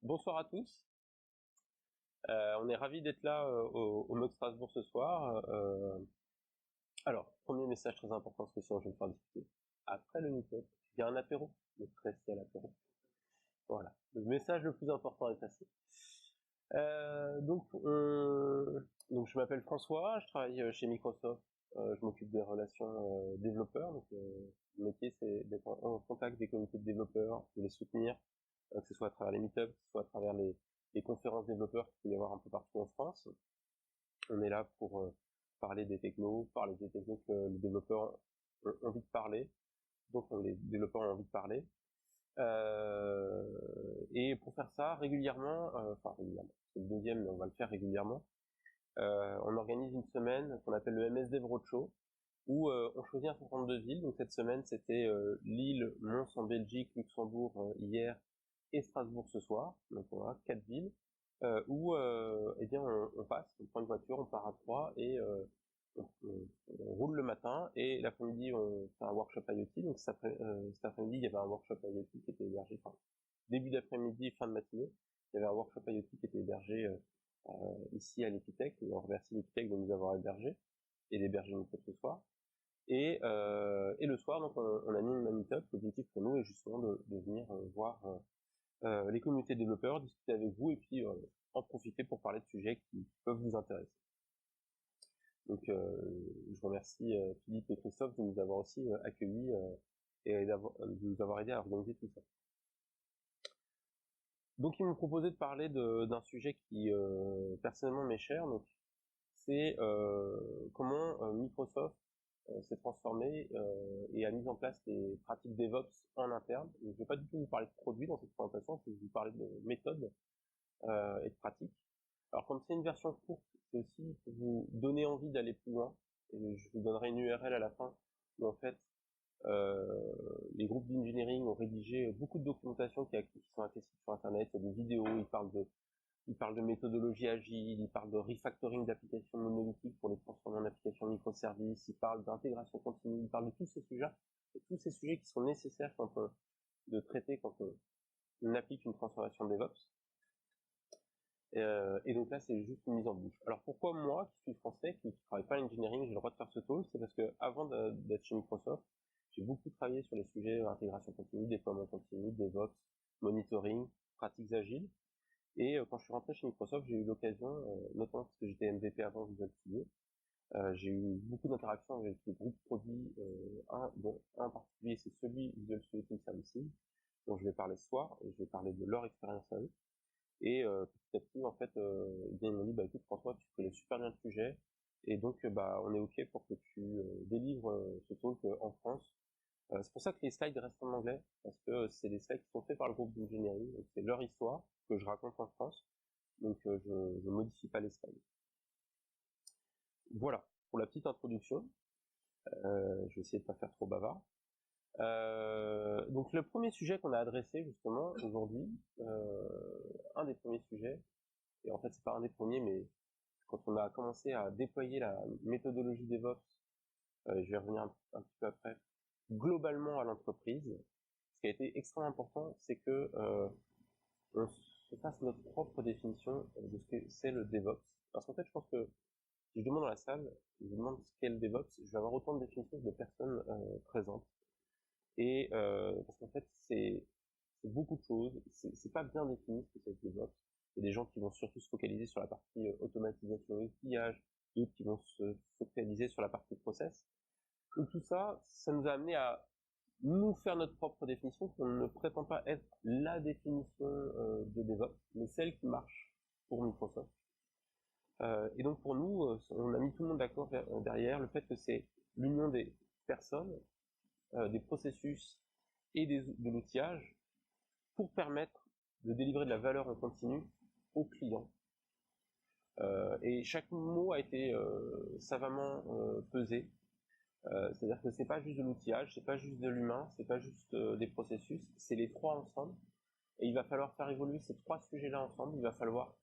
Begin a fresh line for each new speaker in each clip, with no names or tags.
Bonsoir à tous. On est ravis d'être là au MOOC Strasbourg ce soir. Alors, premier message très important, parce que sinon je vais me faire discuter. Après le meet-up, il y a un apéro. Donc restez à l'apéro. Voilà. Le message le plus important est passé. Donc je m'appelle François, je travaille chez Microsoft. Je m'occupe des relations développeurs. Donc le métier, c'est d'être en contact des communautés de développeurs, de les soutenir, que ce soit à travers les meet-ups, que ce soit à travers les conférences développeurs qu'il peut y avoir un peu partout en France. On est là pour parler des technos que les développeurs ont envie de parler, donc les développeurs ont envie de parler. Et pour faire ça régulièrement, c'est le deuxième, mais on va le faire régulièrement. On organise une semaine qu'on appelle le MS Dev Roadshow, où on choisit un certain nombre de villes. Donc cette semaine, c'était Lille, Mons en Belgique, Luxembourg hier et Strasbourg ce soir. Donc on a 4 villes où eh bien on passe, on prend une voiture, on part à 3 et on roule le matin et l'après-midi on fait un workshop IoT. Donc cet après-midi il y avait un workshop IoT qui était hébergé, enfin début d'après-midi, fin de matinée, il y avait un workshop IoT qui était hébergé ici à l'Epitech, et on remercie l'Epitech de nous avoir hébergés et d'héberger nous ce soir. Et le soir, donc on anime un meet-up. L'objectif pour nous est justement de venir voir les communautés de développeurs, discuter avec vous et puis en profiter pour parler de sujets qui peuvent vous intéresser. Donc je remercie Philippe et Christophe de nous avoir aussi accueillis et de nous avoir aidé à organiser tout ça. Donc ils m'ont proposé de parler d'un sujet qui personnellement m'est cher, donc c'est comment Microsoft s'est transformé et a mis en place des pratiques DevOps en interne. Donc, je vais pas du tout vous parler de produits dans cette présentation, je vais vous parler de méthodes et de pratiques. Alors comme c'est une version courte, c'est aussi pour vous donner envie d'aller plus loin. Et je vous donnerai une URL à la fin où en fait les groupes d'engineering ont rédigé beaucoup de documentation qui sont accessibles sur Internet. Il y a des vidéos, ils parlent de méthodologie agile, ils parlent de refactoring d'applications monolithiques pour les transformer en applications microservices, ils parlent d'intégration continue, ils parlent de tous ces sujets qui sont nécessaires de traiter quand on applique une transformation DevOps. Et donc là, c'est juste une mise en bouche. Alors pourquoi moi, qui suis français, qui travaille pas à l'engineering, j'ai le droit de faire ce talk? C'est parce que avant d'être chez Microsoft, j'ai beaucoup travaillé sur les sujets d'intégration continue, déploiement continu, DevOps, monitoring, pratiques agiles. Et quand je suis rentré chez Microsoft, j'ai eu l'occasion, notamment parce que j'étais MVP avant Visual Studio, j'ai eu beaucoup d'interactions avec les groupes produits. Un en particulier, c'est celui Visual Studio Team Services, dont je vais parler ce soir, et je vais parler de leur expérience à eux. Et petit à petit, en fait, ils m'ont dit, bah écoute François, tu connais super bien le sujet, et donc on est ok pour que tu délivres ce talk en France. C'est pour ça que les slides restent en anglais, parce que c'est des slides qui sont faits par le groupe d'engineering, donc c'est leur histoire que je raconte en France, donc je modifie pas les slides. Voilà pour la petite introduction. Je vais essayer de pas faire trop bavard. Donc le premier sujet qu'on a adressé justement aujourd'hui, un des premiers sujets, et en fait c'est pas un des premiers, mais quand on a commencé à déployer la méthodologie DevOps, je vais revenir un petit peu après, globalement à l'entreprise, ce qui a été extrêmement important, c'est que on se fasse notre propre définition de ce que c'est le DevOps. Parce qu'en fait, je pense que si je demande dans la salle, je demande ce qu'est le DevOps, je vais avoir autant de définitions que de personnes présentes. Et parce qu'en fait, c'est beaucoup de choses. C'est pas bien défini ce que c'est le DevOps. Il y a des gens qui vont surtout se focaliser sur la partie automatisation et outillage, d'autres qui vont se focaliser sur la partie process. Donc tout ça, ça nous a amené à nous faire notre propre définition, qu'on ne prétend pas être la définition de DevOps, mais celle qui marche pour Microsoft. Et donc pour nous, on a mis tout le monde d'accord derrière le fait que c'est l'union des personnes, des processus et de l'outillage pour permettre de délivrer de la valeur en continu aux clients. Et chaque mot a été savamment pesé. C'est-à-dire que c'est pas juste de l'outillage, c'est pas juste de l'humain, c'est pas juste des processus, c'est les trois ensemble. Et il va falloir faire évoluer ces trois sujets-là ensemble. Il va falloir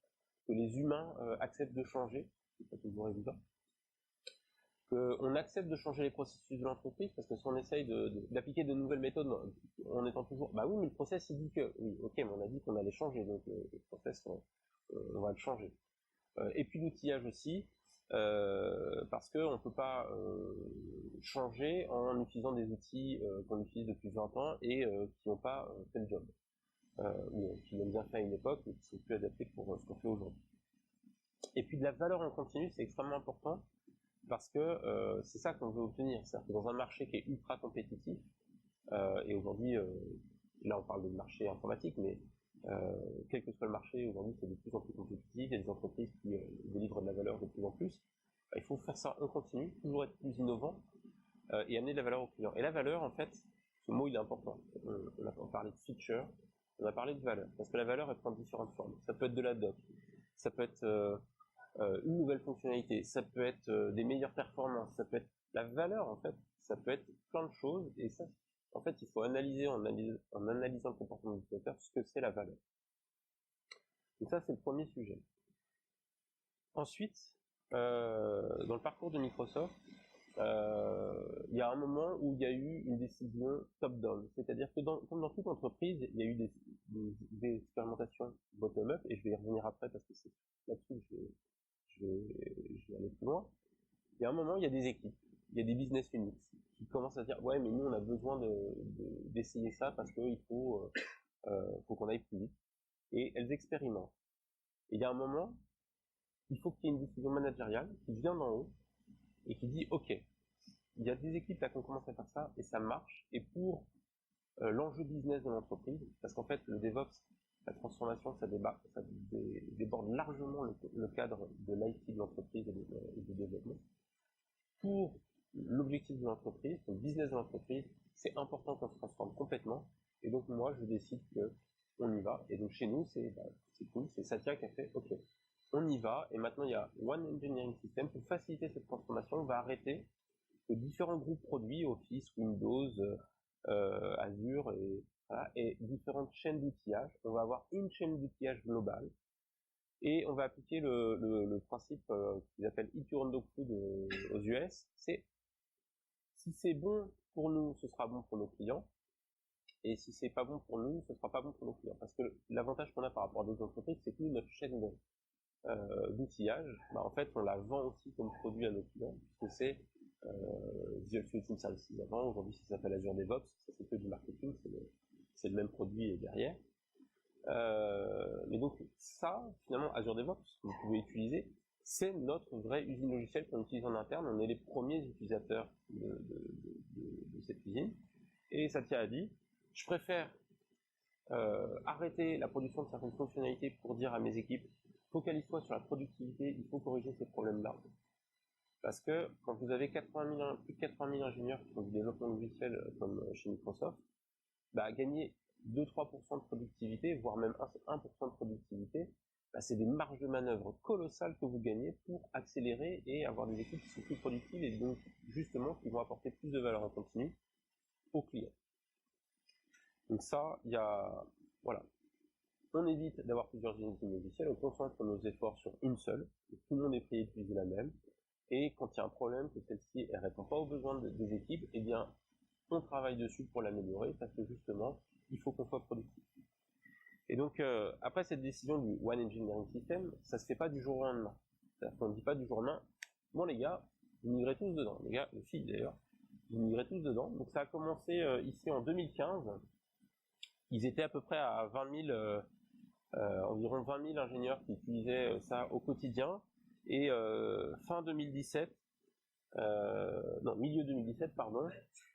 que les humains acceptent de changer, c'est pas toujours évident. qu'on accepte de changer les processus de l'entreprise, parce que si on essaye d'appliquer de nouvelles méthodes en étant toujours, bah oui, mais le process il dit que, oui, ok, mais on a dit qu'on allait changer, donc le process on va le changer. Et puis l'outillage aussi, parce qu'on ne peut pas changer en utilisant des outils qu'on utilise depuis 20 ans et qui n'ont pas fait le job, ou qui l'ont bien fait à une époque, mais qui sont plus adaptés pour ce qu'on fait aujourd'hui. Et puis de la valeur en continu, c'est extrêmement important, parce que c'est ça qu'on veut obtenir. C'est-à-dire que dans un marché qui est ultra compétitif, et aujourd'hui, là on parle de marché informatique, mais quel que soit le marché, aujourd'hui c'est de plus en plus compétitif, il y a des entreprises qui délivrent de la valeur de plus en plus. Il faut faire ça en continu, toujours être plus innovant, et amener de la valeur aux clients. Et la valeur, en fait, ce mot il est important. On a parlé de feature, on a parlé de valeur, parce que la valeur elle prend différentes formes. Ça peut être de la doc, ça peut être une nouvelle fonctionnalité, ça peut être des meilleures performances, ça peut être la valeur en fait, ça peut être plein de choses, et ça, en fait, il faut analyser en analysant le comportement de l'utilisateur ce que c'est la valeur. Donc ça, c'est le premier sujet. Ensuite, dans le parcours de Microsoft, il y a un moment où il y a eu une décision top-down, c'est-à-dire que comme dans toute entreprise, il y a eu des expérimentations bottom-up, et je vais y revenir après parce que c'est là-dessus que je vais aller plus loin. Il y a un moment, il y a des équipes, il y a des business units qui commencent à dire ouais mais nous on a besoin d'essayer ça parce qu'il faut qu'on aille plus vite, et elles expérimentent. Et il y a un moment, il faut qu'il y ait une décision managériale qui vient d'en haut et qui dit ok, il y a des équipes là qui ont commencé à faire ça et ça marche, et pour l'enjeu business de l'entreprise, parce qu'en fait le DevOps, la transformation, ça déborde largement le cadre de l'IT de l'entreprise et du développement. Pour l'objectif de l'entreprise, le business de l'entreprise, c'est important qu'on se transforme complètement, et donc moi je décide que on y va, et donc chez nous c'est cool, c'est Satya qui a fait ok, on y va, et maintenant il y a One Engineering System pour faciliter cette transformation. On va arrêter que différents groupes produits, Office, Windows, Azure, et différentes chaînes d'outillage. On va avoir une chaîne d'outillage globale, et on va appliquer le principe qu'ils appellent Eat Your Own Dog Food aux US. C'est si c'est bon pour nous, ce sera bon pour nos clients, et si c'est pas bon pour nous, ce sera pas bon pour nos clients. Parce que l'avantage qu'on a par rapport à d'autres entreprises, c'est que nous, notre chaîne d'outillage, en fait, on la vend aussi comme produit à nos clients, puisque c'est Visual Studio Services avant, aujourd'hui ça s'appelle Azure DevOps, ça c'est que du marketing, c'est le même produit derrière. Mais donc ça, finalement, Azure DevOps, que vous pouvez utiliser, c'est notre vraie usine logicielle qu'on utilise en interne. On est les premiers utilisateurs de cette usine. Et Satya a dit, je préfère arrêter la production de certaines fonctionnalités pour dire à mes équipes, focalise-toi sur la productivité, il faut corriger ces problèmes-là. Parce que quand vous avez plus de 80 000 ingénieurs qui font du développement logiciel comme chez Microsoft, gagner 2-3% de productivité, voire même 1% de productivité, c'est des marges de manœuvre colossales que vous gagnez pour accélérer et avoir des équipes qui sont plus productives et donc justement qui vont apporter plus de valeur en continu aux clients. Donc ça, voilà. On évite d'avoir plusieurs unités logicielles, on concentre nos efforts sur une seule, et tout le monde est payé d'utiliser la même, et quand il y a un problème, que celle-ci ne répond pas aux besoins des équipes, eh bien, on travaille dessus pour l'améliorer, parce que justement, il faut qu'on soit productif. Et donc, après cette décision du One Engineering System, ça se fait pas du jour au lendemain. C'est-à-dire qu'on ne dit pas du jour au lendemain, bon les gars, vous migrez tous dedans, les gars, les filles d'ailleurs, vous migrez tous dedans. Donc ça a commencé ici en 2015, ils étaient à peu près à 20 000, environ 20 000 ingénieurs qui utilisaient ça au quotidien, et fin 2017, milieu 2017, pardon,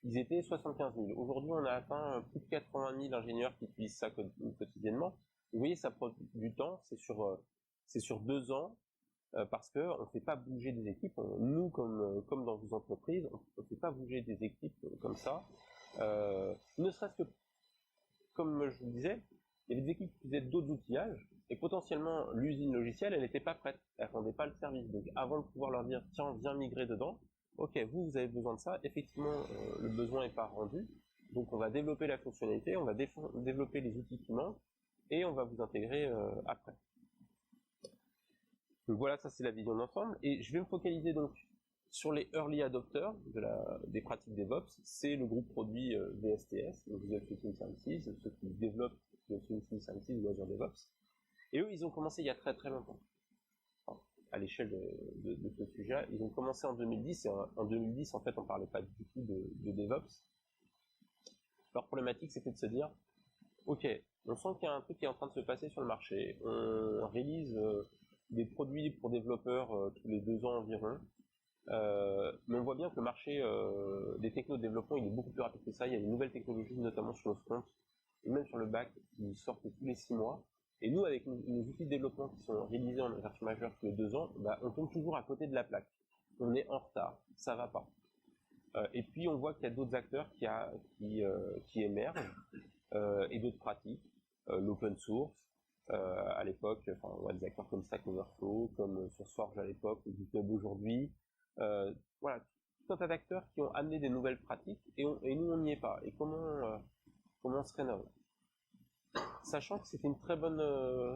ils étaient 75 000. Aujourd'hui, on a atteint plus de 80 000 ingénieurs qui utilisent ça quotidiennement. Vous voyez, ça prend du temps, c'est sur 2 ans, parce que on ne fait pas bouger des équipes. Nous, comme dans vos entreprises, on ne fait pas bouger des équipes comme ça. Ne serait-ce que, comme je vous le disais, il y avait des équipes qui faisaient d'autres outillages, et potentiellement l'usine logicielle, elle n'était pas prête, elle rendait pas le service. Donc avant de pouvoir leur dire tiens, viens migrer dedans, ok, vous avez besoin de ça, effectivement le besoin n'est pas rendu, donc on va développer la fonctionnalité, on va développer les outils qui manquent, et on va vous intégrer après. Donc voilà, ça c'est la vision d'ensemble, et je vais me focaliser donc Sur les early adopters des pratiques DevOps, c'est le groupe produit VSTS, donc Visual Studio Services, ceux qui développent Visual Studio Services ou Azure DevOps. Et eux, ils ont commencé il y a très très longtemps. Enfin, à l'échelle de ce sujet, ils ont commencé en 2010, et en 2010, en fait, on parlait pas du tout de DevOps. Leur problématique, c'était de se dire, ok, on sent qu'il y a un truc qui est en train de se passer sur le marché, on release des produits pour développeurs tous les 2 ans environ, mais on voit bien que le marché des technos de développement il est beaucoup plus rapide que ça. Il y a des nouvelles technologies, notamment sur le front et même sur le back, qui sortent tous les 6 mois. Et nous, avec nos outils de développement qui sont réalisés en version majeure tous les 2 ans, bah, on tombe toujours à côté de la plaque. On est en retard, ça va pas. Et puis on voit qu'il y a d'autres acteurs qui émergent et d'autres pratiques, l'open source. À l'époque, enfin, on voit des acteurs comme Stack Overflow, comme SourceForge à l'époque, ou GitHub aujourd'hui. Voilà, tout un tas d'acteurs qui ont amené des nouvelles pratiques et nous on n'y est pas. Et comment on se rénove? Sachant que c'était une très bonne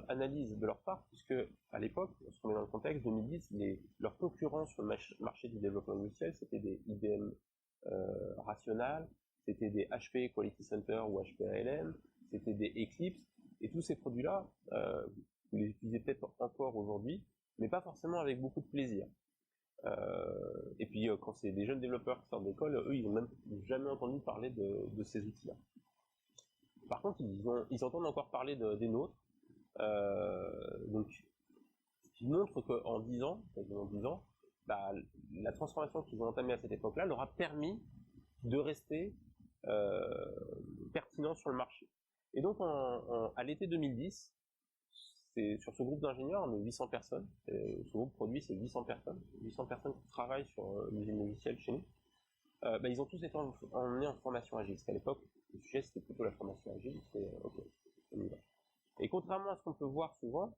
analyse de leur part, puisque à l'époque, on se remet dans le contexte, 2010, leurs concurrents sur le marché du développement logiciel, c'était des IBM Rational, c'était des HP Quality Center ou HP ALM, c'était des Eclipse, et tous ces produits-là, vous les utilisez peut-être encore aujourd'hui, mais pas forcément avec beaucoup de plaisir. Et puis quand c'est des jeunes développeurs qui sortent d'école, eux, ils n'ont même jamais entendu parler de ces outils-là. Par contre, ils entendent encore parler des nôtres, donc ce qui montre qu'en 10 ans, quasiment 10 ans, bah, la transformation qu'ils ont entamée à cette époque-là leur a permis de rester pertinent sur le marché. Et donc à l'été 2010, sur ce groupe d'ingénieurs, on est 800 personnes, ce groupe produit c'est 800 personnes qui travaillent sur l'usine logicielle chez nous. Bah, ils ont tous été emmenés en formation agile, parce qu'à l'époque, le sujet c'était plutôt la formation agile, c'était ok, on y va. Et contrairement à ce qu'on peut voir souvent,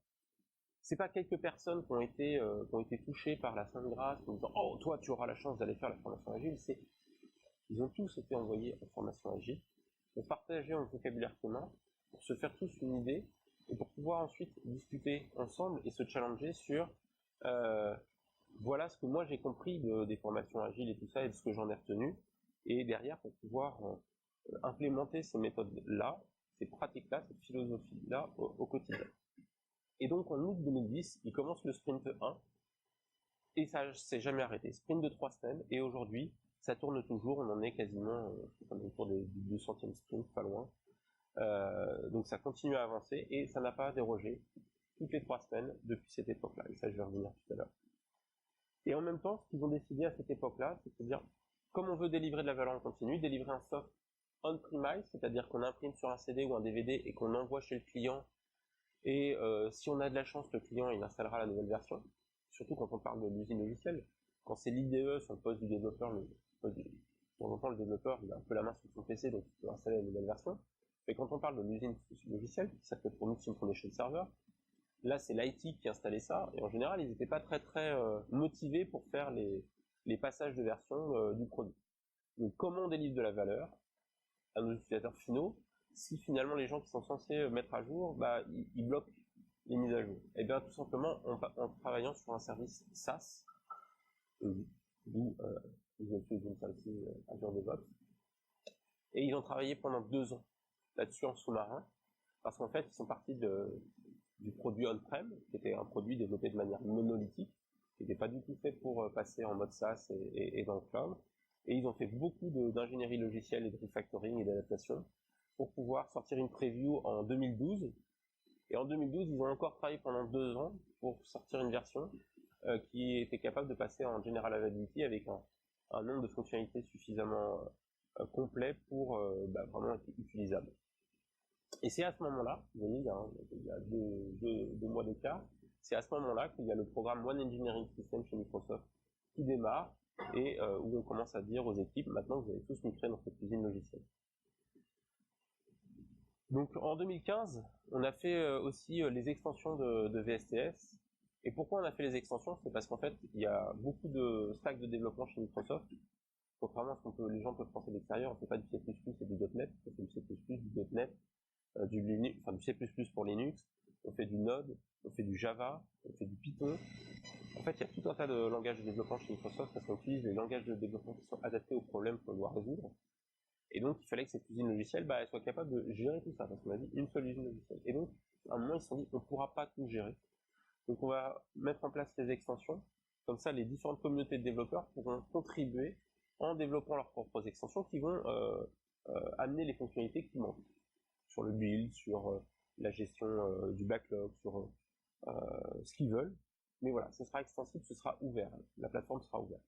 c'est pas quelques personnes qui ont été touchées par la Sainte Grâce en disant oh toi tu auras la chance d'aller faire la formation agile, ils ont tous été envoyés en formation agile pour partager un vocabulaire commun, pour se faire tous une idée et pour pouvoir ensuite discuter ensemble et se challenger sur voilà ce que moi j'ai compris des formations agiles et tout ça et de ce que j'en ai retenu, et derrière pour pouvoir implémenter ces méthodes-là, ces pratiques-là, cette philosophie-là au quotidien. Et donc en août 2010, il commence le sprint 1 et ça s'est jamais arrêté. Sprint de 3 semaines, et aujourd'hui ça tourne toujours, on en est quasiment autour des 200e sprint, pas loin. Donc ça continue à avancer et ça n'a pas dérogé toutes les 3 semaines depuis cette époque-là, et ça je vais revenir tout à l'heure. Et en même temps, ce qu'ils ont décidé à cette époque-là, c'est de dire, comme on veut délivrer de la valeur en continu, délivrer un soft on-premise, c'est-à-dire qu'on imprime sur un CD ou un DVD et qu'on envoie chez le client, et si on a de la chance, le client il installera la nouvelle version, surtout quand on parle de l'usine logicielle. Quand c'est l'IDE sur le poste du développeur, de temps en temps le développeur il a un peu la main sur son PC, donc il peut installer la nouvelle version. Mais quand on parle de l'usine logicielle, qui s'appelle pour nous Foundation Server, là c'est l'IT qui installait ça, et en général ils n'étaient pas très motivés pour faire les passages de version du produit. Donc comment on délivre de la valeur à nos utilisateurs finaux si finalement les gens qui sont censés mettre à jour, bah, ils bloquent les mises à jour? Et bien tout simplement en travaillant sur un service SaaS, d'où Visual Studio Services Azure DevOps. Et ils ont travaillé pendant 2 ans là-dessus en sous-marin, parce qu'en fait ils sont partis du produit on-prem, qui était un produit développé de manière monolithique, qui n'était pas du tout fait pour passer en mode SaaS et dans le cloud. Et ils ont fait beaucoup d'ingénierie logicielle et de refactoring et d'adaptation pour pouvoir sortir une preview en 2012. Et en 2012, ils ont encore travaillé pendant 2 ans pour sortir une version qui était capable de passer en General Availability avec un nombre de fonctionnalités suffisamment complet pour vraiment être utilisable. Et c'est à ce moment-là, vous voyez, il y a deux mois d'écart, c'est à ce moment-là qu'il y a le programme One Engineering System chez Microsoft qui démarre, et où on commence à dire aux équipes, maintenant vous allez tous migrer dans cette usine logicielle. Donc en 2015, on a fait aussi les extensions de VSTS. Et pourquoi on a fait les extensions? C'est parce qu'en fait, il y a beaucoup de stacks de développement chez Microsoft. Contrairement à ce que les gens peuvent penser de l'extérieur, on ne fait pas du C++ et du .NET, on fait du C++, du .NET, du Linux, enfin du C++ pour Linux, on fait du Node, on fait du Java, on fait du Python, En fait, il y a tout un tas de langages de développement chez Microsoft parce qu'on utilise les langages de développement qui sont adaptés aux problèmes qu'on doit résoudre. Et donc, il fallait que cette usine logicielle, elle soit capable de gérer tout ça, parce qu'on a dit une seule usine logicielle. Et donc, à un moment, ils se sont dit, on ne pourra pas tout gérer. Donc, on va mettre en place des extensions. Comme ça, les différentes communautés de développeurs pourront contribuer en développant leurs propres extensions qui vont amener les fonctionnalités qui manquent. Sur le build, sur la gestion du backlog, sur ce qu'ils veulent. Mais voilà, ce sera extensible, ce sera ouvert. La plateforme sera ouverte.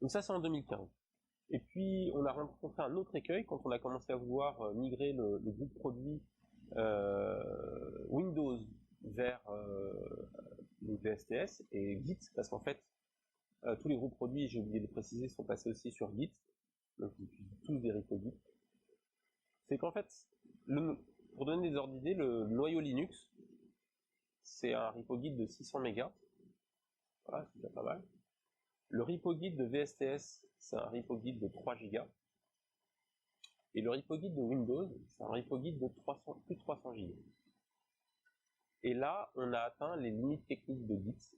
Donc ça, c'est en 2015. Et puis, on a rencontré un autre écueil quand on a commencé à vouloir migrer le groupe produit Windows vers le VSTS et Git, parce qu'en fait, tous les groupes produits, j'ai oublié de préciser, sont passés aussi sur Git, donc ils utilisent tous des repos Git. C'est qu'en fait, pour donner des ordres d'idée, le noyau Linux, c'est un repo Git de 600 mégas, voilà, c'est déjà pas mal. Le repo Git de VSTS, c'est un repo Git de 3 gigas. Et le repo Git de Windows, c'est un repo Git de plus de 300 gigas. Et là, on a atteint les limites techniques de Git.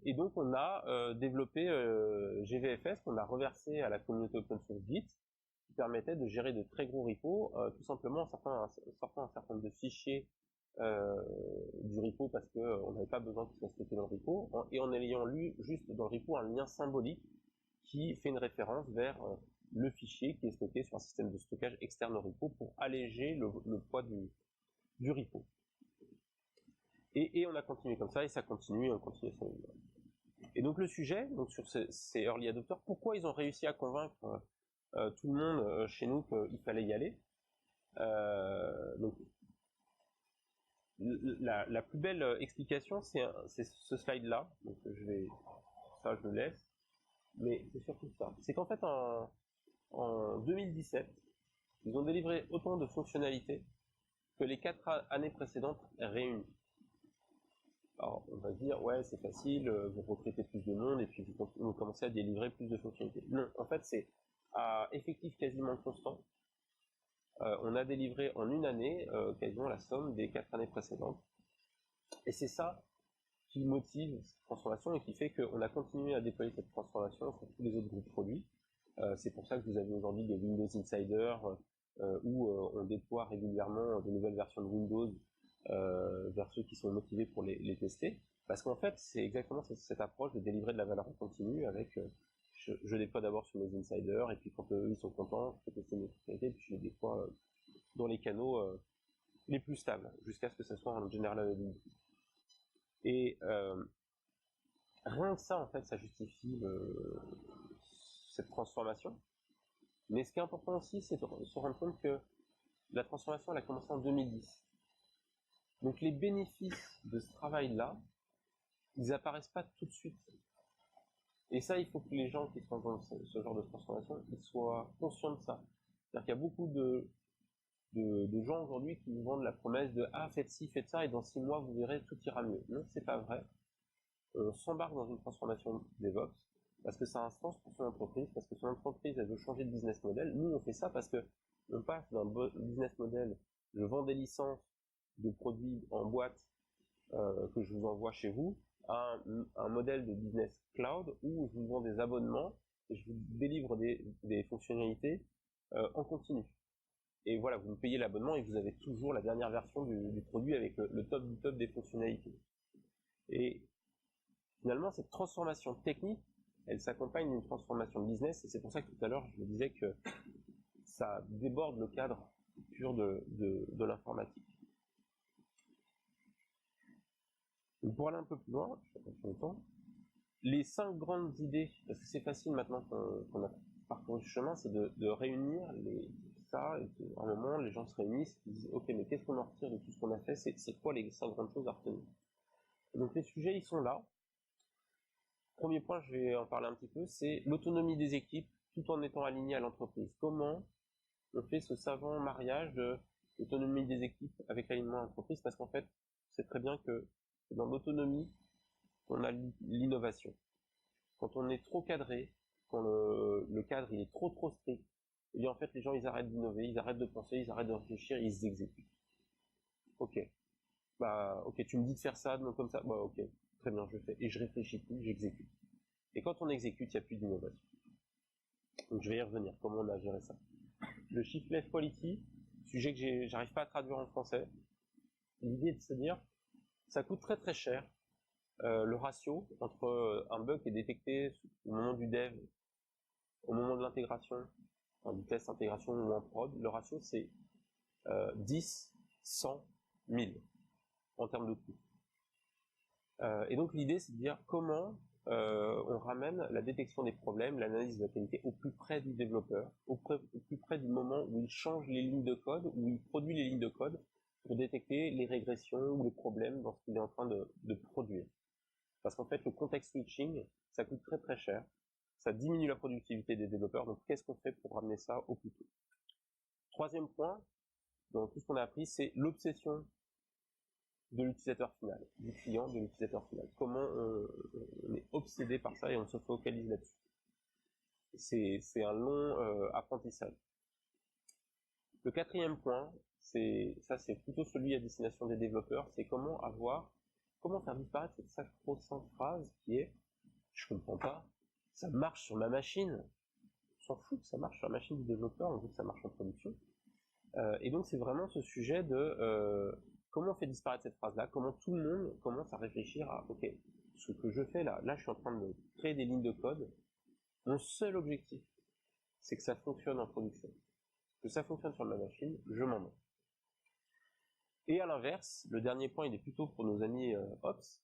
Et donc, on a développé GVFS qu'on a reversé à la communauté open source Git, qui permettait de gérer de très gros repos, tout simplement en sortant un certain nombre de fichiers du repo parce qu'on n'avait pas besoin qu'il soit stocké dans le repo, et en ayant lu juste dans le repo un lien symbolique qui fait une référence vers le fichier qui est stocké sur un système de stockage externe au repo pour alléger le poids du repo. Et on a continué comme ça, et ça continue, et on continue. Et donc le sujet, donc sur ces early adopters, pourquoi ils ont réussi à convaincre tout le monde chez nous qu'il fallait y aller. Donc la plus belle explication, c'est ce slide-là. Donc je le laisse. Mais c'est surtout ça. C'est qu'en fait, en 2017, ils ont délivré autant de fonctionnalités que les 4 années précédentes réunies. Alors, on va se dire, ouais, c'est facile, vous recrutez plus de monde et puis vous commencez à délivrer plus de fonctionnalités. Non, en fait, c'est à effectif quasiment constant. On a délivré en une année quasiment la somme des 4 années précédentes. Et c'est ça qui motive cette transformation et qui fait qu'on a continué à déployer cette transformation sur tous les autres groupes produits. C'est pour ça que vous avez aujourd'hui des Windows Insider où on déploie régulièrement de nouvelles versions de Windows vers ceux qui sont motivés pour les tester. Parce qu'en fait, c'est exactement cette approche de délivrer de la valeur en continu avec je déploie d'abord sur mes insiders, et puis quand eux ils sont contents, je peux tester mes fonctionnalités, puis je les déploie dans les canaux les plus stables, jusqu'à ce que ça soit un general availability. Et rien que ça, en fait, ça justifie cette transformation. Mais ce qui est important aussi, c'est de se rendre compte que la transformation, elle a commencé en 2010. Donc les bénéfices de ce travail-là, ils apparaissent pas tout de suite. Et ça, il faut que les gens qui sont dans ce genre de transformation, ils soient conscients de ça. C'est-à-dire qu'il y a beaucoup de gens aujourd'hui qui nous vendent la promesse de « Ah, faites ci, faites ça, et dans 6 mois, vous verrez, tout ira mieux ». Non, c'est pas vrai. On s'embarque dans une transformation DevOps parce que ça a un sens pour son entreprise, parce que son entreprise, elle veut changer de business model. Nous, on fait ça parce que on passe d'un business model, je vends des licences de produits en boîte que je vous envoie chez vous, à un modèle de business cloud où je vous vends des abonnements et je vous délivre des fonctionnalités en continu. Et voilà, vous me payez l'abonnement et vous avez toujours la dernière version du produit avec le top du top des fonctionnalités. Et finalement, cette transformation technique, elle s'accompagne d'une transformation business, et c'est pour ça que tout à l'heure, je vous disais que ça déborde le cadre pur de l'informatique. Pour aller un peu plus loin, je vais le temps, les 5 grandes idées, parce que c'est facile maintenant qu'on a parcouru ce chemin, c'est de réunir ça, et à un moment, les gens se réunissent, ils disent, ok, mais qu'est-ce qu'on en retire de tout ce qu'on a fait, c'est quoi les 5 grandes choses à retenir? Donc les sujets, ils sont là. Premier point, je vais en parler un petit peu, c'est l'autonomie des équipes, tout en étant aligné à l'entreprise. Comment on fait ce savant mariage de l'autonomie des équipes avec l'alignement à l'entreprise? Parce qu'en fait, c'est très bien que c'est dans l'autonomie qu'on a l'innovation. Quand on est trop cadré, quand le cadre il est trop strict, et bien en fait les gens ils arrêtent d'innover, ils arrêtent de penser, ils arrêtent de réfléchir, ils exécutent. Ok. Bah, ok, tu me dis de faire ça, non comme ça, bah ok, très bien, je fais. Et je réfléchis plus, j'exécute. Et quand on exécute, il n'y a plus d'innovation. Donc je vais y revenir, comment on a géré ça. Le shiftless quality, sujet que j'arrive pas à traduire en français. L'idée est de se dire, ça coûte très très cher. Le ratio entre un bug qui est détecté au moment du dev, au moment de l'intégration, enfin, du test intégration ou en prod, le ratio c'est 10, 100, 1000 en termes de coût. Et donc l'idée c'est de dire comment on ramène la détection des problèmes, l'analyse de la qualité au plus près du développeur, au plus près du moment où il change les lignes de code, où il produit les lignes de code pour détecter les régressions ou les problèmes dans ce qu'il est en train de produire. Parce qu'en fait, le context switching, ça coûte très très cher, ça diminue la productivité des développeurs, donc qu'est-ce qu'on fait pour ramener ça au plus tôt? Troisième point, dans tout ce qu'on a appris, c'est l'obsession de l'utilisateur final, du client, de l'utilisateur final. Comment on est obsédé par ça et on se focalise là-dessus. C'est un long apprentissage. Le quatrième point, c'est plutôt celui à destination des développeurs, c'est comment faire disparaître cette sacro-sainte phrase qui est « je comprends pas, ça marche sur ma machine ». On s'en fout que ça marche sur la machine du développeur, on veut que ça marche en production. Et donc c'est vraiment ce sujet de comment on fait disparaître cette phrase-là, comment tout le monde commence à réfléchir à ok, ce que je fais là je suis en train de créer des lignes de code, mon seul objectif, c'est que ça fonctionne en production. Que ça fonctionne sur ma machine, je m'en vais. Et à l'inverse, le dernier point, il est plutôt pour nos amis Ops,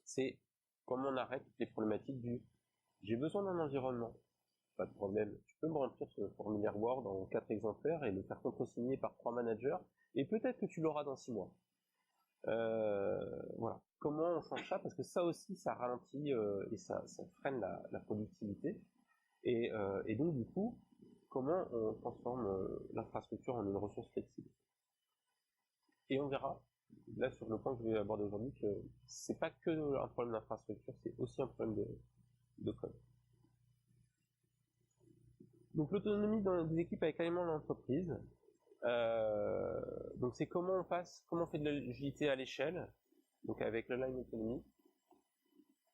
c'est comment on arrête les problématiques du j'ai besoin d'un environnement. Pas de problème, tu peux me remplir ce formulaire Word en 4 exemplaires et le faire contre-signer par 3 managers, et peut-être que tu l'auras dans 6 mois. Voilà. Comment on change ça? Parce que ça aussi, ça ralentit et ça freine la productivité. Et donc, du coup, comment on transforme l'infrastructure en une ressource flexible? Et on verra, là, sur le point que je vais aborder aujourd'hui, que c'est pas que un problème d'infrastructure, c'est aussi un problème de code. Donc l'autonomie dans des équipes avec carrément l'entreprise. Donc c'est comment on fait de l'agilité à l'échelle, donc avec le line autonomie.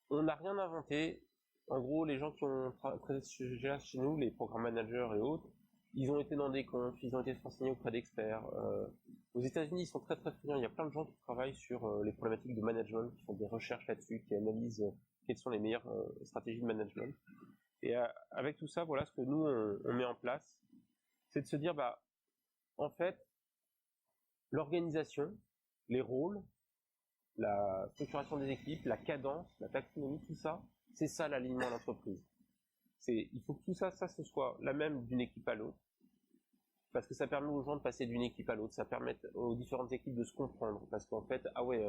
On n'a rien inventé. En gros, les gens qui ont traité ce sujet chez nous, les programmes managers et autres, ils ont été dans des confs, ils ont été renseignés auprès d'experts. Aux États-Unis, ils sont très très friands. Il y a plein de gens qui travaillent sur les problématiques de management, qui font des recherches là-dessus, qui analysent quelles sont les meilleures stratégies de management. Et avec tout ça, voilà ce que nous on met en place, c'est de se dire bah en fait l'organisation, les rôles, la structuration des équipes, la cadence, la taxonomie, tout ça, c'est ça l'alignement de l'entreprise. Il faut que tout ça ce soit la même d'une équipe à l'autre, parce que ça permet aux gens de passer d'une équipe à l'autre, ça permet aux différentes équipes de se comprendre, parce qu'en fait, ah ouais,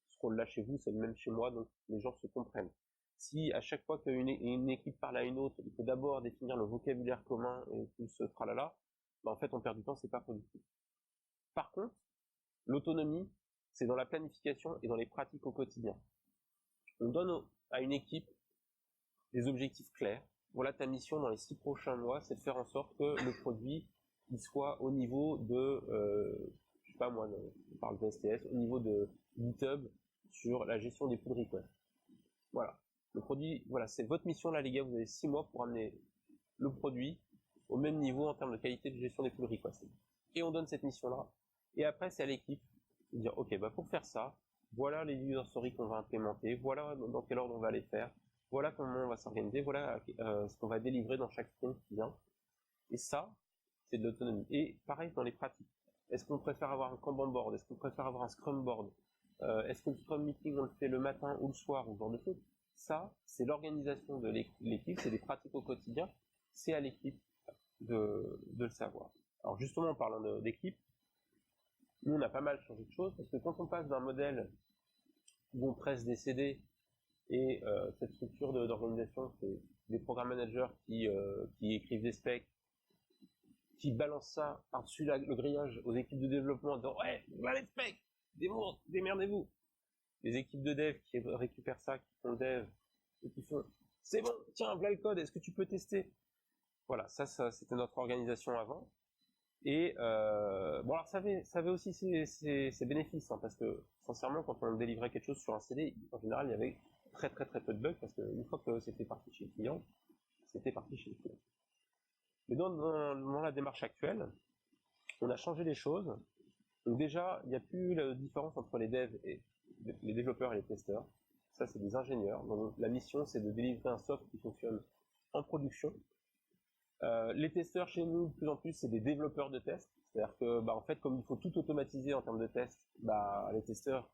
ce rôle-là chez vous, c'est le même chez moi, donc les gens se comprennent. Si à chaque fois qu'une équipe parle à une autre, il faut d'abord définir le vocabulaire commun et tout ce tralala, bah en fait on perd du temps, c'est pas productif. Par contre, l'autonomie, c'est dans la planification et dans les pratiques au quotidien. On donne à une équipe des objectifs clairs. Voilà, ta mission dans les 6 prochains mois, c'est de faire en sorte que le produit il soit au niveau de, je sais pas moi, on parle de STS, au niveau de GitHub sur la gestion des pull requests. Voilà. Le produit, voilà, c'est votre mission là les gars, vous avez 6 mois pour amener le produit au même niveau en termes de qualité de gestion des pull requests. Et on donne cette mission là. Et après c'est à l'équipe de dire ok bah pour faire ça, voilà les user stories qu'on va implémenter, voilà dans quel ordre on va les faire, voilà comment on va s'organiser, voilà ce qu'on va délivrer dans chaque sprint qui vient. Et ça, c'est de l'autonomie. Et pareil dans les pratiques. Est-ce qu'on préfère avoir un Kanban board? Est-ce qu'on préfère avoir un Scrum board? Est-ce que le Scrum meeting on le fait le matin ou le soir ou ce genre de choses? Ça, c'est l'organisation de l'équipe, c'est des pratiques au quotidien, c'est à l'équipe de le savoir. Alors justement, en parlant d'équipe, nous on a pas mal changé de choses, parce que quand on passe d'un modèle où on presse des CD et cette structure d'organisation, c'est des programme managers qui écrivent des specs, qui balancent ça par-dessus le grillage aux équipes de développement en disant ouais, voilà les specs, démerdez-vous. Les équipes de dev qui récupèrent ça, qui font le dev, et qui font c'est bon, tiens, voilà le code, est-ce que tu peux tester? Voilà, ça c'était notre organisation avant. Et bon, alors ça avait aussi ses bénéfices, hein, parce que sincèrement, quand on délivrait quelque chose sur un CD, en général, il y avait très peu de bugs, parce qu'une fois que c'était parti chez le client, c'était parti chez le client. Mais dans la démarche actuelle, on a changé les choses. Donc déjà, il n'y a plus la différence entre les devs et les développeurs et les testeurs. Ça, c'est des ingénieurs. Donc la mission, c'est de délivrer un soft qui fonctionne en production. Les testeurs chez nous, de plus en plus, c'est des développeurs de tests. C'est-à-dire que, en fait, comme il faut tout automatiser en termes de tests, les testeurs,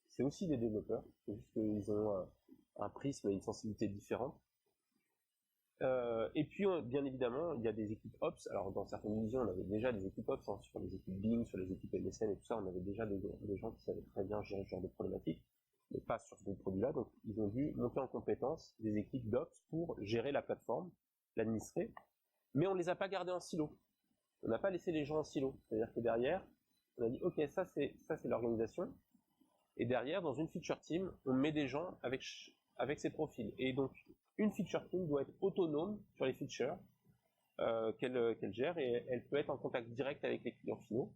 c'est aussi des développeurs. C'est juste qu'ils ont un prisme et une sensibilité différente. Et puis, bien évidemment, il y a des équipes Ops. Alors, dans certaines divisions, on avait déjà des équipes Ops, hein, sur les équipes Bing, sur les équipes MSN et tout ça, on avait déjà des gens qui savaient très bien gérer ce genre de problématiques, mais pas sur ce produit-là. Donc, ils ont dû monter en compétence des équipes d'Ops pour gérer la plateforme, l'administrer. Mais on ne les a pas gardés en silo. On n'a pas laissé les gens en silo. C'est-à-dire que derrière, on a dit, OK, ça c'est l'organisation. Et derrière, dans une feature team, on met des gens avec ces profils. Et donc, une feature team doit être autonome sur les features qu'elle gère, et elle peut être en contact direct avec les clients finaux.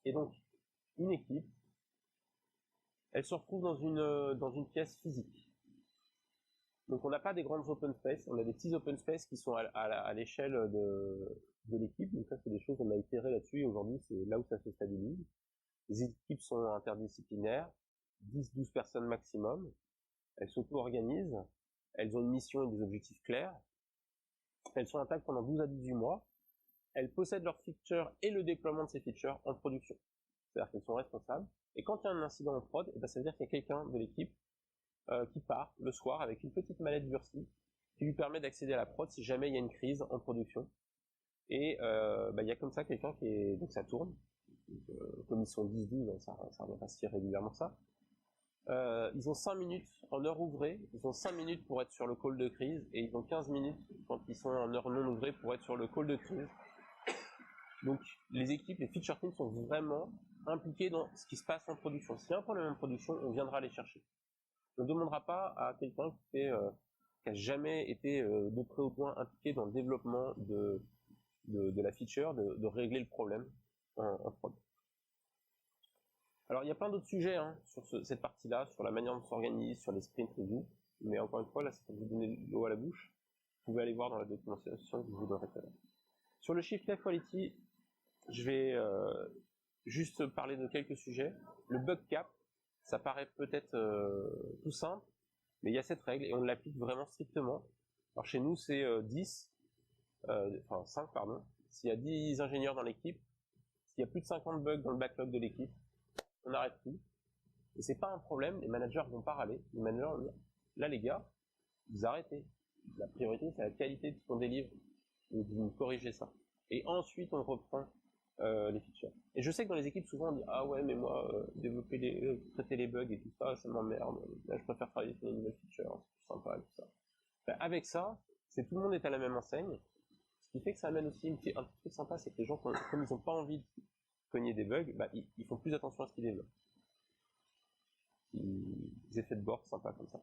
Et donc, une équipe, elle se retrouve dans une pièce physique. Donc on n'a pas des grandes open space, on a des petits open space qui sont à l'échelle de l'équipe. Donc ça, c'est des choses, on a itéré là-dessus, et aujourd'hui, c'est là où ça se stabilise. Les équipes sont interdisciplinaires, 10-12 personnes maximum. Elles s'auto-organisent, elles ont une mission et des objectifs clairs. Elles sont intactes pendant 12 à 18 mois. Elles possèdent leurs features et le déploiement de ces features en production. C'est-à-dire qu'elles sont responsables. Et quand il y a un incident en prod, ça veut dire qu'il y a quelqu'un de l'équipe qui part le soir avec une petite mallette Bursi qui lui permet d'accéder à la prod si jamais il y a une crise en production. Et il y a comme ça quelqu'un qui est... Donc ça tourne. Donc, comme ils sont 10-12, ça revient pas si régulièrement que ça. Ils ont 5 minutes en heure ouvrée, ils ont 5 minutes pour être sur le call de crise, et ils ont 15 minutes quand ils sont en heure non ouvrée pour être sur le call de crise. Donc les équipes, les feature teams sont vraiment impliqués dans ce qui se passe en production. S'il y a un problème en production, on viendra les chercher. On ne demandera pas à quelqu'un qui a jamais été de près ou de loin impliqué dans le développement de la feature, de régler le problème en prod. Alors il y a plein d'autres sujets sur cette partie-là, sur la manière dont on s'organise, sur les sprint reviews, mais encore une fois, là, c'est pour vous donner l'eau à la bouche. Vous pouvez aller voir dans la documentation que je vous donnerai tout à l'heure. Sur le Shift Left Quality, je vais juste parler de quelques sujets. Le bug cap, ça paraît peut-être tout simple, mais il y a cette règle et on l'applique vraiment strictement. Alors chez nous, c'est 5, pardon. S'il y a 10 ingénieurs dans l'équipe, s'il y a plus de 50 bugs dans le backlog de l'équipe, on n'arrête plus. Et c'est pas un problème, les managers vont pas râler. Les managers vont dire, là les gars, vous arrêtez. La priorité, c'est la qualité de ce qu'on délivre. Donc vous corrigez ça. Et ensuite, on reprend les features. Et je sais que dans les équipes, souvent on dit, ah ouais, mais moi, traiter les bugs et tout ça, ça m'emmerde. Là, je préfère travailler sur les nouvelles features, c'est plus sympa et tout ça. Avec ça, c'est tout le monde est à la même enseigne. Ce qui fait que ça amène aussi un petit truc sympa, c'est que les gens, comme ils n'ont pas envie de cogner des bugs, ils font plus attention à ce qu'ils développent. Des effets de bord sympas comme ça.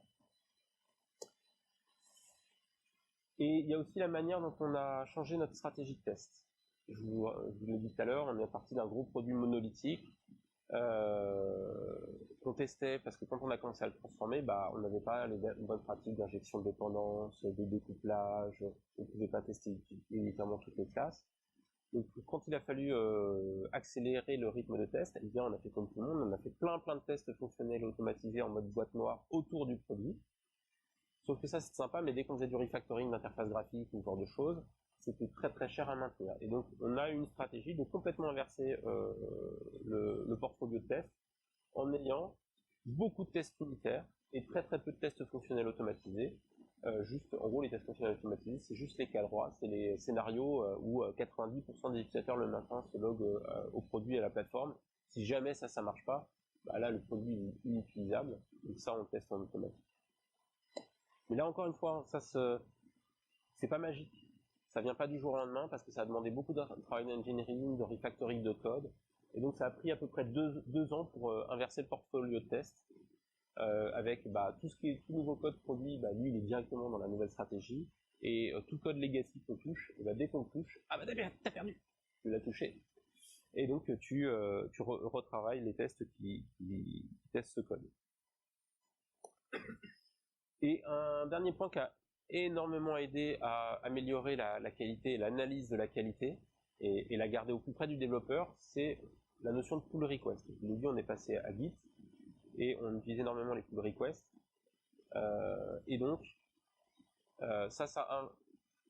Et il y a aussi la manière dont on a changé notre stratégie de test. Je vous l'ai dit tout à l'heure, on est parti d'un gros produit monolithique qu'on testait, parce que quand on a commencé à le transformer, on n'avait pas les bonnes pratiques d'injection de dépendance, de découplage, on ne pouvait pas tester uniquement toutes les classes. Donc quand il a fallu accélérer le rythme de test, on a fait comme tout le monde, on a fait plein de tests fonctionnels automatisés en mode boîte noire autour du produit. Sauf que ça c'est sympa, mais dès qu'on faisait du refactoring d'interface graphique ou ce genre de choses, c'était très cher à maintenir. Et donc on a une stratégie de complètement inverser le portfolio de tests en ayant beaucoup de tests unitaires et très peu de tests fonctionnels automatisés. En gros, les tests fonctionnels automatisés, c'est juste les cas droits, c'est les scénarios où 90% des utilisateurs le matin se loguent au produit et à la plateforme. Si jamais ça marche pas, là le produit est inutilisable, donc ça on teste en automatique. Mais là encore une fois, c'est pas magique. Ça vient pas du jour au lendemain parce que ça a demandé beaucoup de travail d'engineering, de refactoring de code, et donc ça a pris à peu près 2 ans pour inverser le portfolio de test. Avec tout nouveau code produit, lui il est directement dans la nouvelle stratégie, et tout code legacy qu'on touche, dès qu'on le touche, t'as perdu. tu l'as touché. Et donc tu retravailles les tests qui testent ce code. Et un dernier point qui a énormément aidé à améliorer la qualité et l'analyse de la qualité et la garder au plus près du développeur, c'est la notion de pull request. Je l'ai dit, on est passé à Git et on utilise énormément les pull requests. Et donc,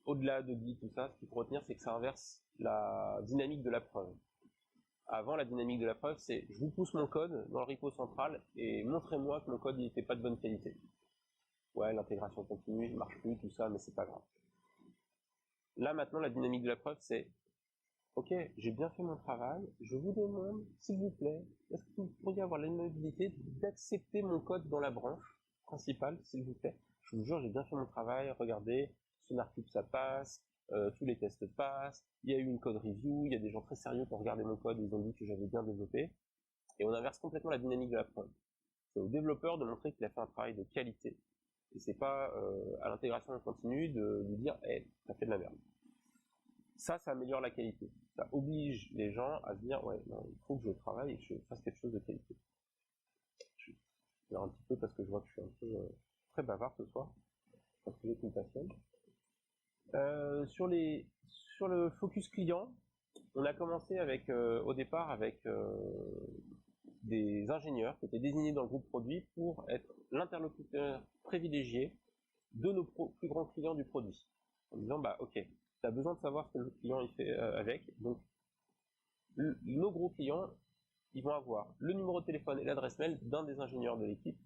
au-delà de Git, tout ça, ce qu'il faut retenir, c'est que ça inverse la dynamique de la preuve. Avant, la dynamique de la preuve, c'est je vous pousse mon code dans le repo central et montrez-moi que mon code n'était pas de bonne qualité. Ouais, l'intégration continue, ne marche plus, tout ça, mais c'est pas grave. Là, maintenant, la dynamique de la preuve, c'est ok, j'ai bien fait mon travail, je vous demande, s'il vous plaît, est-ce que vous pourriez avoir l'amabilité d'accepter mon code dans la branche principale, s'il vous plaît? Je vous jure, j'ai bien fait mon travail, regardez, SonarCube ça passe, tous les tests passent, il y a eu une code review, il y a des gens très sérieux qui ont regardé mon code, ils ont dit que j'avais bien développé, et on inverse complètement la dynamique de la preuve. C'est au développeur de montrer qu'il a fait un travail de qualité, et c'est pas à l'intégration continue de lui dire hey, t'as fait de la merde. Ça améliore la qualité. Ça oblige les gens à se dire ouais, non, il faut que je travaille et que je fasse quelque chose de qualité. Je vais faire un petit peu parce que je vois que je suis un peu très bavard ce soir, parce que j'ai une passion. Sur le focus client, on a commencé avec au départ avec des ingénieurs qui étaient désignés dans le groupe produit pour être l'interlocuteur privilégié de nos plus grands clients du produit. En disant, bah ok, tu as besoin de savoir ce que le client il fait avec, donc nos gros clients, ils vont avoir le numéro de téléphone et l'adresse mail d'un des ingénieurs de l'équipe,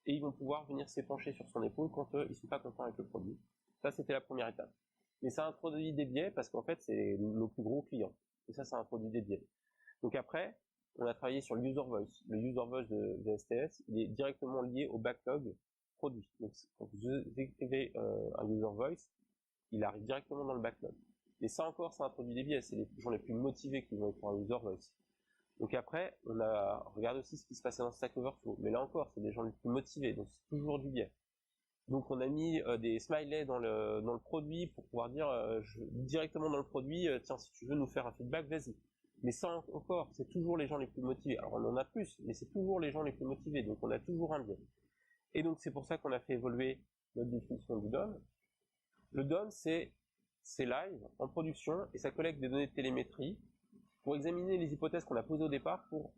et ils vont pouvoir venir s'épancher sur son épaule quand ils sont pas contents avec le produit. Ça, c'était la première étape. Mais ça introduit des biais parce qu'en fait, c'est nos plus gros clients. Et ça introduit des biais. Donc après, on a travaillé sur le user voice. Le user voice de STS, il est directement lié au backlog produit. Donc quand vous écrivez un user voice, il arrive directement dans le backlog. Et ça encore, ça introduit des biais. C'est les gens les plus motivés qui vont écrire un user voice. Donc après, on a regardé aussi ce qui se passait dans Stack Overflow. Mais là encore, c'est des gens les plus motivés, donc c'est toujours du biais. Donc on a mis des smileys dans le produit pour pouvoir dire directement dans le produit, tiens, si tu veux nous faire un feedback, vas-y. Mais ça encore, c'est toujours les gens les plus motivés. Alors on en a plus, mais c'est toujours les gens les plus motivés, donc on a toujours un biais. Et donc c'est pour ça qu'on a fait évoluer notre définition du DOM. Le DOM, c'est live, en production, et ça collecte des données de télémétrie pour examiner les hypothèses qu'on a posées au départ pour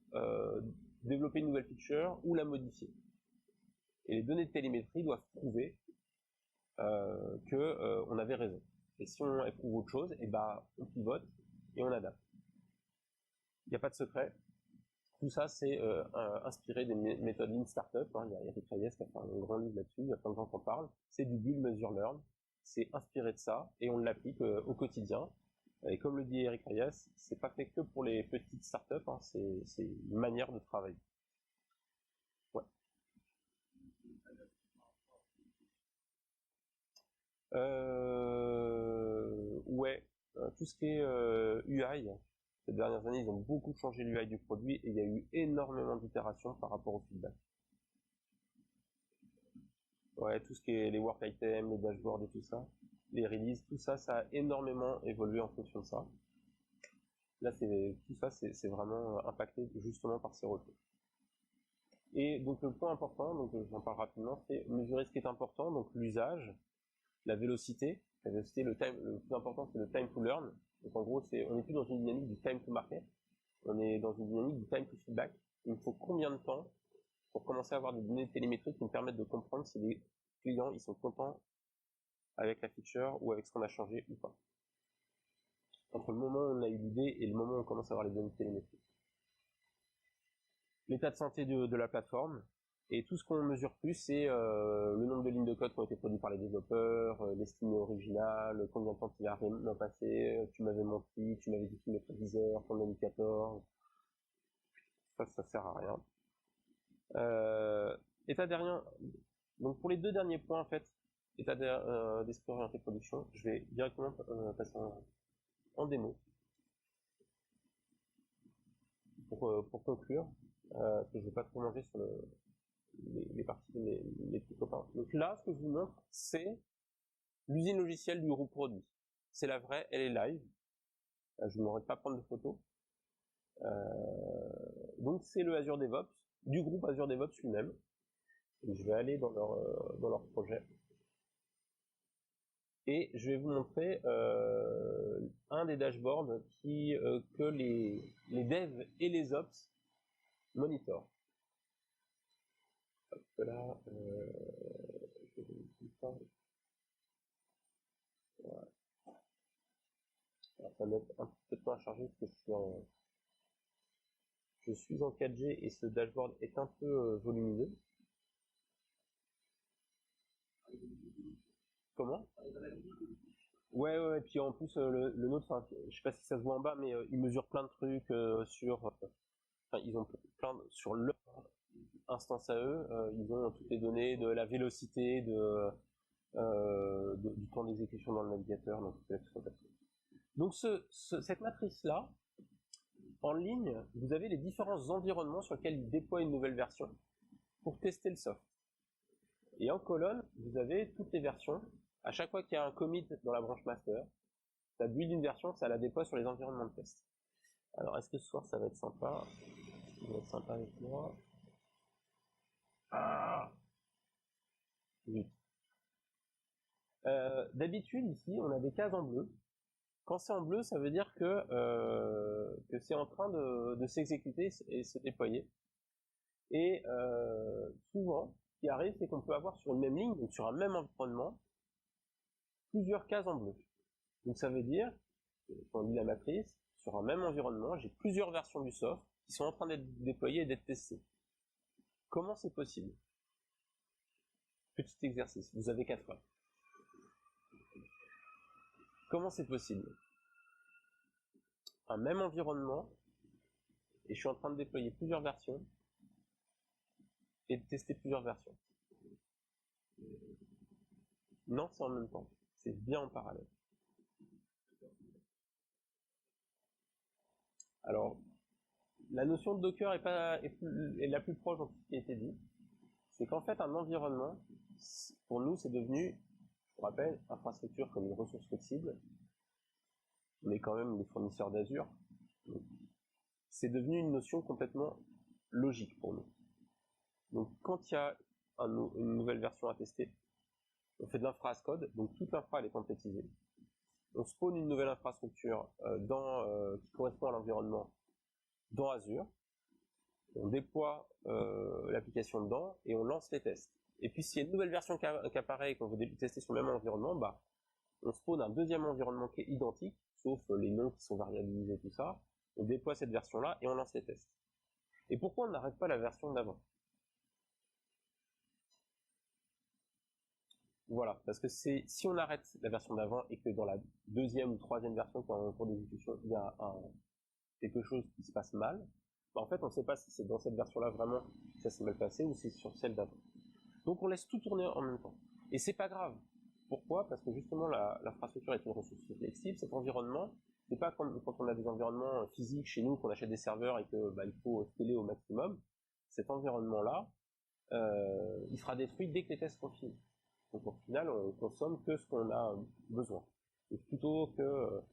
développer une nouvelle feature ou la modifier. Et les données de télémétrie doivent prouver qu'on avait raison. Et si on éprouve autre chose, et bah, on pivote et on adapte. Il n'y a pas de secret. Tout ça, c'est inspiré des méthodes Lean Startup. Hein. Il y a Eric Reyes qui a fait un grand livre là-dessus, il y a plein de gens qui en parlent. C'est du build, measure, learn. C'est inspiré de ça et on l'applique au quotidien. Et comme le dit Eric Reyes, c'est pas fait que pour les petites startups, hein, c'est une manière de travailler. Ouais. Ouais, tout ce qui est UI, ces dernières années, ils ont beaucoup changé l'UI du produit et il y a eu énormément d'itérations par rapport au feedback. Ouais, tout ce qui est les work items, les dashboards et tout ça, les releases, tout ça, ça a énormément évolué en fonction de ça. Là, tout ça, c'est vraiment impacté justement par ces retours. Et donc le point important, donc j'en parle rapidement, c'est mesurer ce qui est important, donc l'usage, la vélocité. La vélocité, le plus important, c'est le time to learn. Donc en gros, on n'est plus dans une dynamique du time to market, on est dans une dynamique du time to feedback. Il me faut combien de temps pour commencer à avoir des données télémétriques qui me permettent de comprendre si les clients ils sont contents avec la feature ou avec ce qu'on a changé ou pas. Entre le moment où on a eu l'idée et le moment où on commence à avoir les données télémétriques. L'état de santé de la plateforme, et tout ce qu'on mesure plus, c'est le nombre de lignes de code qui ont été produites par les développeurs, l'estimé original, combien de temps il a réellement passé, tu m'avais menti, tu m'avais dit que tu mettais 10 heures, ton indicateur, ça sert à rien. État derrière, donc pour les deux derniers points en fait, état d'esprit orienté production, je vais directement passer en démo pour conclure, parce que je ne vais pas trop manger sur les parties de mes petits copains. Donc là, ce que je vous montre, c'est l'usine logicielle du groupe produit. C'est la vraie, elle est live. Je ne m'aurais pas prendre de photos. Donc c'est le Azure DevOps, du groupe Azure DevOps lui-même. Je vais aller dans leur projet. Et je vais vous montrer un des dashboards que les devs et les ops monitorent. Hop là, je vais vous ça. Voilà. Alors, ça va mettre un petit peu de temps à charger parce que je suis en 4G et ce dashboard est un peu volumineux. Comment? Ouais, et puis en plus le nôtre, je sais pas si ça se voit en bas, mais il mesure plein de trucs ils ont plein sur leur instance à eux, ils ont toutes les données de la vélocité, du temps d'exécution dans le navigateur, donc cette matrice-là, en ligne, vous avez les différents environnements sur lesquels ils déploient une nouvelle version pour tester le soft. Et en colonne, vous avez toutes les versions. À chaque fois qu'il y a un commit dans la branche master, ça build une version, ça la déploie sur les environnements de test. Alors, est-ce que ce soir, ça va être sympa? Ça va être sympa avec moi. Oui. D'habitude, ici, on a des cases en bleu. Quand c'est en bleu, ça veut dire que c'est en train de s'exécuter et se déployer. Et souvent, ce qui arrive, c'est qu'on peut avoir sur une même ligne, donc sur un même environnement, plusieurs cases en bleu. Donc ça veut dire, quand on lit la matrice, sur un même environnement, j'ai plusieurs versions du soft qui sont en train d'être déployées et d'être testées. Comment c'est possible? Petit exercice, vous avez 4 heures. Comment c'est possible? Un même environnement, et je suis en train de déployer plusieurs versions, et de tester plusieurs versions. Non, c'est en même temps. C'est bien en parallèle. Alors, la notion de Docker est la plus proche de ce qui a été dit. C'est qu'en fait, un environnement, pour nous, c'est devenu, je vous rappelle, infrastructure comme une ressource flexible. On est quand même des fournisseurs d'Azure. C'est devenu une notion complètement logique pour nous. Donc, quand il y a une nouvelle version à tester, on fait de l'infra as code, donc toute l'infra elle est templétisée. On spawn une nouvelle infrastructure qui correspond à l'environnement dans Azure. On déploie l'application dedans et on lance les tests. Et puis s'il y a une nouvelle version qui apparaît et qu'on veut tester sur le même environnement, on spawn un deuxième environnement qui est identique, sauf les noms qui sont variabilisés, tout ça. On déploie cette version-là et on lance les tests. Et pourquoi on n'arrête pas la version d'avant? Voilà, parce que si on arrête la version d'avant et que dans la deuxième ou troisième version qui est en cours d'exécution, il y a quelque chose qui se passe mal, en fait on ne sait pas si c'est dans cette version-là vraiment que ça s'est mal passé ou si c'est sur celle d'avant. Donc on laisse tout tourner en même temps. Et c'est pas grave. Pourquoi? Parce que justement l'infrastructure est une ressource flexible, cet environnement, c'est pas comme quand on a des environnements physiques chez nous, qu'on achète des serveurs et que il faut scaler au maximum. Cet environnement-là, il sera détruit dès que les tests sont finis. Donc au final, on consomme que ce qu'on a besoin. Et plutôt que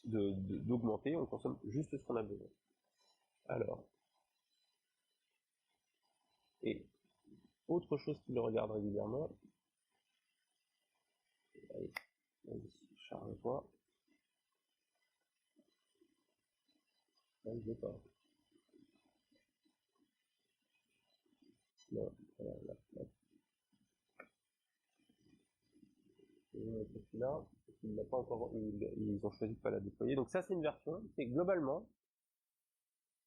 d'augmenter, on consomme juste ce qu'on a besoin. Alors, et autre chose qui le regarde régulièrement, allez, charge-toi. Non, je veux pas. Non, voilà, là. Celui-là, il n'a pas encore, ils ont choisi de pas la déployer. Donc ça, c'est une version. C'est globalement,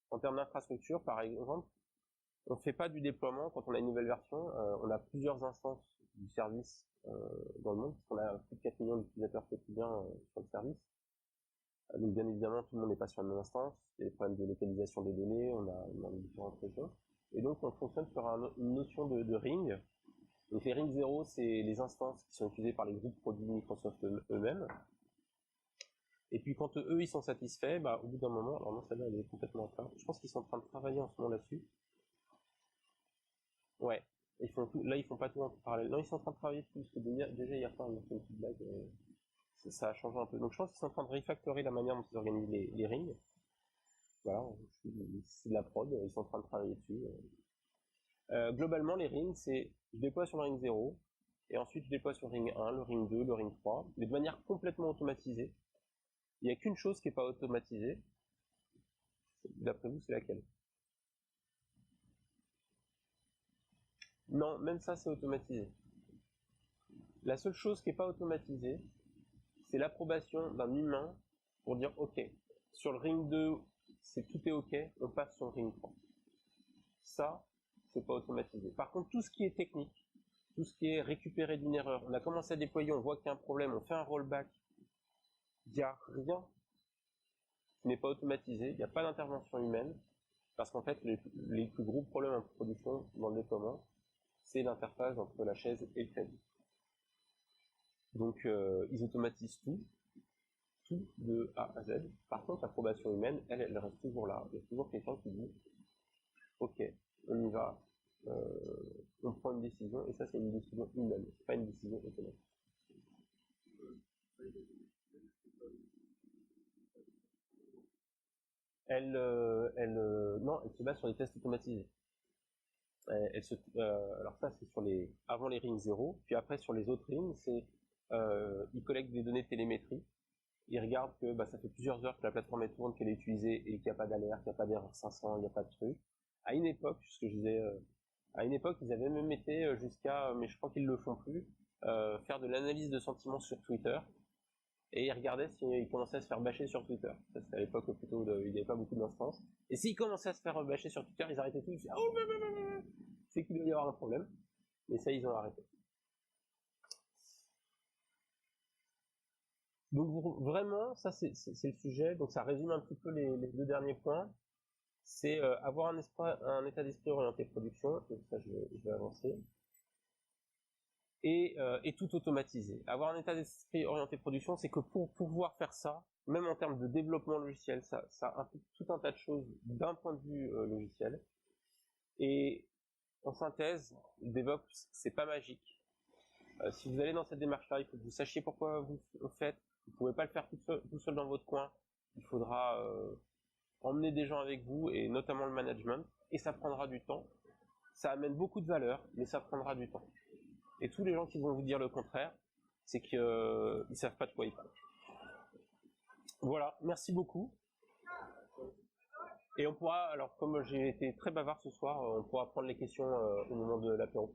en termes d'infrastructure, par exemple, on ne fait pas du déploiement quand on a une nouvelle version. On a plusieurs instances du service dans le monde, parce qu'on a plus de 4 millions d'utilisateurs quotidiens sur le service. Donc bien évidemment, tout le monde n'est pas sur la même instance. Il y a des problèmes de localisation des données, on a différentes régions. Et donc on fonctionne sur une notion de ring. Donc les ring 0, c'est les instances qui sont utilisées par les groupes produits Microsoft eux-mêmes. Et puis quand eux, ils sont satisfaits, au bout d'un moment, alors non, celle-là, elle est complètement en train. Je pense qu'ils sont en train de travailler en ce moment là-dessus. Ouais. Ils font tout, là, ils font pas tout en parallèle. Non, ils sont en train de travailler dessus, parce que déjà hier soir, ils ont fait une petite blague. ça a changé un peu. Donc je pense qu'ils sont en train de refactorer la manière dont ils organisent les rings. Voilà, c'est de la prod, ils sont en train de travailler dessus. Globalement, les rings, c'est je déploie sur le ring 0, et ensuite je déploie sur le ring 1, le ring 2, le ring 3, mais de manière complètement automatisée. Il n'y a qu'une chose qui n'est pas automatisée. D'après vous, c'est laquelle? Non, même ça, c'est automatisé. La seule chose qui n'est pas automatisée, c'est l'approbation d'un humain pour dire OK. Sur le ring 2, tout est OK, on passe sur le ring 3. Ça, c'est pas automatisé. Par contre, tout ce qui est technique, tout ce qui est récupéré d'une erreur, on a commencé à déployer, on voit qu'il y a un problème, on fait un rollback, il n'y a rien qui n'est pas automatisé, il n'y a pas d'intervention humaine, parce qu'en fait, les plus gros problèmes en production dans le déploiement, c'est l'interface entre la chaise et le crédit. Donc, ils automatisent tout de A à Z. Par contre, l'approbation humaine, elle reste toujours là. Il y a toujours quelqu'un qui dit OK, on y va, on prend une décision, et ça, c'est une décision humaine, c'est pas une décision automatique. Non, elle se base sur des tests automatisés. Alors ça, c'est avant les rings 0, puis après sur les autres rings, ils collectent des données de télémétrie, ils regardent que ça fait plusieurs heures que la plateforme est tourne, qu'elle est utilisée et qu'il n'y a pas d'alerte, qu'il n'y a pas d'erreur 500, il n'y a pas de truc. À une époque, ce que je disais, à une époque, ils avaient même été jusqu'à, mais je crois qu'ils le font plus, faire de l'analyse de sentiments sur Twitter, et ils regardaient s'ils commençaient à se faire bâcher sur Twitter. Ça, c'était à l'époque plutôt, il n'y avait pas beaucoup d'instances. Et s'ils commençaient à se faire bâcher sur Twitter, ils arrêtaient tout, ils disaient, oh, c'est qu'il doit y avoir un problème. Mais ça, ils ont arrêté. Donc vraiment, ça c'est le sujet. Donc ça résume un petit peu les deux derniers points. C'est avoir un état d'esprit orienté production. Donc ça, je vais avancer. Et tout automatiser. Avoir un état d'esprit orienté production, c'est que pour pouvoir faire ça, même en termes de développement logiciel, ça implique tout un tas de choses d'un point de vue logiciel. Et en synthèse, DevOps, c'est pas magique. Si vous allez dans cette démarche-là, il faut que vous sachiez pourquoi vous le faites. Vous ne pouvez pas le faire tout seul dans votre coin. Il faudra emmener des gens avec vous, et notamment le management, et ça prendra du temps. Ça amène beaucoup de valeur, mais ça prendra du temps. Et tous les gens qui vont vous dire le contraire, c'est qu'ils ne savent pas de quoi ils parlent. Voilà, merci beaucoup. Et on pourra, alors comme j'ai été très bavard ce soir, on pourra prendre les questions au moment de l'apéro.